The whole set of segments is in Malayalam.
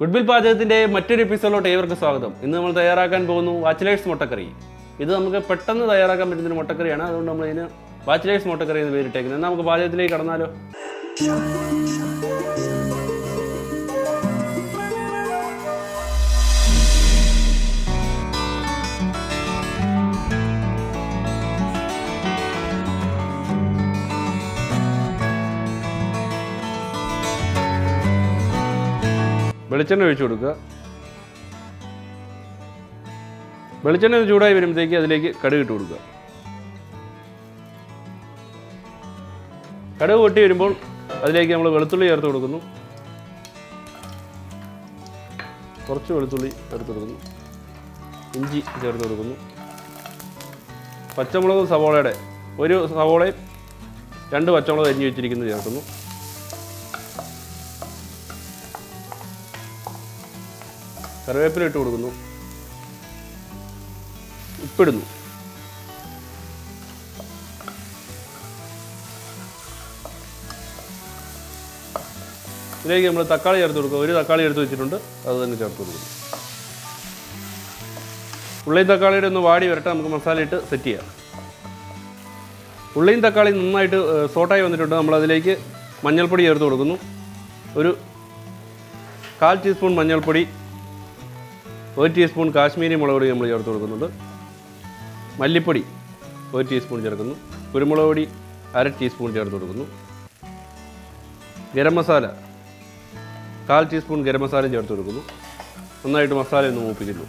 ഗുഡ്വിൽ പാചകത്തിൻ്റെ മറ്റൊരു എപ്പിസോഡിലോട്ട് ഏവർക്കും സ്വാഗതം. ഇന്ന് നമ്മൾ തയ്യാറാക്കാൻ പോകുന്നു ബാച്ചിലേഴ്സ് മുട്ടക്കറി. ഇത് നമുക്ക് പെട്ടെന്ന് തയ്യാറാക്കാൻ പറ്റുന്ന മുട്ടക്കറിയാണ്. അതുകൊണ്ട് നമ്മൾ ഇതിന് ബാച്ചിലേഴ്സ് മുട്ടക്കറി എന്ന് പേരിട്ടേക്കുന്നത്. എന്നാൽ നമുക്ക് പാചകത്തിലേക്ക് കടന്നാലോ? വെളിച്ചെണ്ണ ഒഴിച്ചു കൊടുക്കുക. വെളിച്ചെണ്ണ ചൂടായി വരുമ്പോഴത്തേക്ക് അതിലേക്ക് കടുക് ഇട്ട് കൊടുക്കുക. കടുക് പൊട്ടി വരുമ്പോൾ അതിലേക്ക് നമ്മൾ വെളുത്തുള്ളി ചേർത്ത് കൊടുക്കുന്നു. കുറച്ച് വെളുത്തുള്ളി ചേർത്ത് കൊടുക്കുന്നു. ഇഞ്ചി ചേർത്ത് കൊടുക്കുന്നു. പച്ചമുളകും സവോളയുടെ ഒരു സവോളയും 2 പച്ചമുളക് അരിഞ്ഞ് വെച്ചിരിക്കുന്നത് ചേർക്കുന്നു. കറിവേപ്പില ഇട്ട് കൊടുക്കുന്നു. ഉപ്പിടുന്നു. ഇതിലേക്ക് നമ്മൾ തക്കാളി ചേർത്ത് കൊടുക്കുക. ഒരു തക്കാളി എടുത്ത് വെച്ചിട്ടുണ്ട്, അത് തന്നെ ചേർത്ത് കൊടുക്കുന്നു. ഉള്ളിയും തക്കാളിയുടെ ഒന്ന് വാടി വരട്ടെ, നമുക്ക് മസാല ഇട്ട് സെറ്റ് ചെയ്യാം. ഉള്ളിയും തക്കാളി നന്നായിട്ട് സോട്ടായി വന്നിട്ടുണ്ട്. നമ്മളതിലേക്ക് മഞ്ഞൾപ്പൊടി ചേർത്ത് കൊടുക്കുന്നു. ഒരു 1/4 ടീസ്പൂൺ മഞ്ഞൾപ്പൊടി, 1 ടീസ്പൂൺ കാശ്മീരി മുളക് പൊടി നമ്മൾ ചേർത്ത് കൊടുക്കുന്നുണ്ട്. മല്ലിപ്പൊടി 1 ടീസ്പൂൺ ചേർക്കുന്നു. കുരുമുളക് പൊടി 1/2 ടീസ്പൂൺ ചേർത്ത് കൊടുക്കുന്നു. ഗരം മസാല 1/4 ടീസ്പൂൺ ഗരം മസാല ചേർത്ത് കൊടുക്കുന്നു. നന്നായിട്ട് മസാല ഒന്ന് മൂപ്പിക്കുന്നു.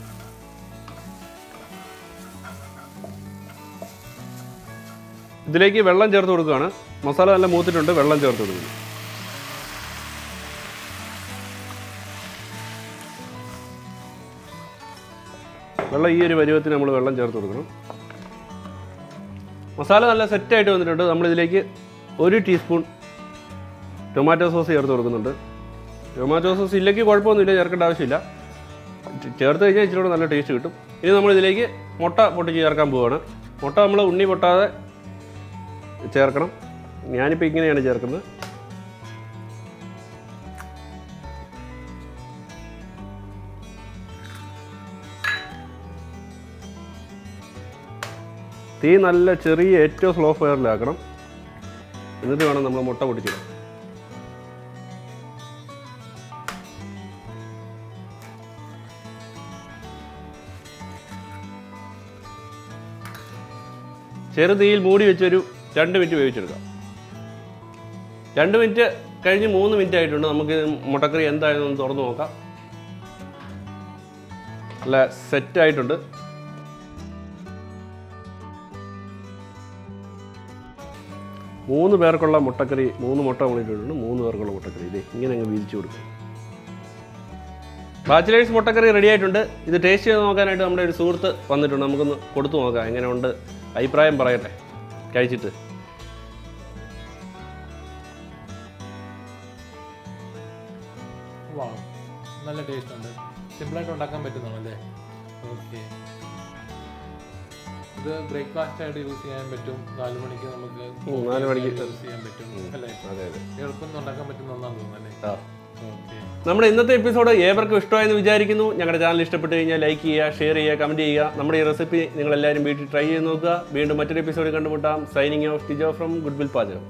ഇതിലേക്ക് വെള്ളം ചേർത്ത് കൊടുക്കുകയാണ്. മസാല നല്ല മൂത്തിട്ടുണ്ട്, വെള്ളം ചേർത്ത് കൊടുക്കുന്നു. വെള്ളം ഈ ഒരു പരുവത്തിന് നമ്മൾ വെള്ളം ചേർത്ത് കൊടുക്കണം. മസാല നല്ല സെറ്റായിട്ട് വന്നിട്ടുണ്ട്. നമ്മളിതിലേക്ക് 1 ടീസ്പൂൺ ടൊമാറ്റോ സോസ് ചേർത്ത് കൊടുക്കുന്നുണ്ട്. ടൊമാറ്റോ സോസ് ഇല്ലെങ്കിൽ കുഴപ്പമൊന്നുമില്ല, ചേർക്കേണ്ട ആവശ്യമില്ല. ചേർത്ത് കഴിഞ്ഞാൽ ഇച്ചിരി കൂടെ നല്ല ടേസ്റ്റ് കിട്ടും. ഇനി നമ്മളിതിലേക്ക് മുട്ട പൊട്ടിച്ച് ചേർക്കാൻ പോവുകയാണ്. മുട്ട നമ്മൾ ഉണ്ണി പൊട്ടാതെ ചേർക്കണം. ഞാനിപ്പോൾ ഇങ്ങനെയാണ് ചേർക്കുന്നത്. തീ നല്ല ചെറിയ ഏറ്റവും സ്ലോ ഫയറിലാക്കണം. എന്നിട്ട് വേണം നമ്മൾ മുട്ട പൊട്ടിച്ചിടാൻ. ചെറു തീയിൽ മൂടി വെച്ചൊരു 2 മിനിറ്റ് വേവിച്ചെടുക്കാം. 2 മിനിറ്റ് കഴിഞ്ഞ് 3 മിനിറ്റ് ആയിട്ടുണ്ട്. നമുക്ക് മുട്ടക്കറി എന്തായാലും തുറന്ന് നോക്കാം. നല്ല സെറ്റായിട്ടുണ്ട്. 3 പേർക്കുള്ള മുട്ടക്കറി, 3 മുട്ട കൊണ്ടിട്ടുണ്ട്. 3 പേർക്കുള്ള മുട്ടക്കറി ഇതേ ഇങ്ങനെ അങ്ങ് വീതിച്ചു കൊടുക്കും. ബാച്ചിലേഴ്സ് മുട്ടക്കറി റെഡി ആയിട്ടുണ്ട്. ഇത് ടേസ്റ്റ് ചെയ്ത് നോക്കാനായിട്ട് നമ്മുടെ ഒരു സുഹൃത്ത് വന്നിട്ടുണ്ട്. നമുക്കൊന്ന് കൊടുത്തു നോക്കാം, എങ്ങനെയുണ്ട് അഭിപ്രായം പറയട്ടെ കഴിച്ചിട്ട്. നല്ല ടേസ്റ്റ് ഉണ്ട്. സിമ്പിളായിട്ട് ഉണ്ടാക്കാൻ പറ്റുന്നതാണല്ലേ? ഓക്കെ. ഇത് ബ്രേക്ക്ഫാസ്റ്റ് ആയിട്ട് യൂസ് ചെയ്യാൻ പറ്റും. 4 മണിക്ക് നമുക്ക് 4 മണിക്ക് യൂസ് ചെയ്യാൻ പറ്റും അല്ലേ? എളുപ്പം ഉണ്ടാക്കാൻ പറ്റുന്ന ഒന്നാന്ന് തോന്നുന്നല്ലേ? ഓക്കെ. നമ്മുടെ ഇന്നത്തെ എപ്പിസോഡ് ഏവർക്കും ഇഷ്ടമായെന്ന് വിചാരിക്കുന്നു. ഞങ്ങളുടെ ചാനൽ ഇഷ്ടപ്പെട്ട് കഴിഞ്ഞാൽ ലൈക്ക് ചെയ്യുക, ഷെയർ ചെയ്യുക, കമൻറ്റ് ചെയ്യുക. നമ്മുടെ ഈ റെസിപ്പി നിങ്ങളെല്ലാവരും വീട്ടിൽ ട്രൈ ചെയ്ത് നോക്കുക. വീണ്ടും മറ്റൊരു എപ്പിസോഡ് കണ്ടുമുട്ടാം. Signing off Tijo from goodwill പാചകം.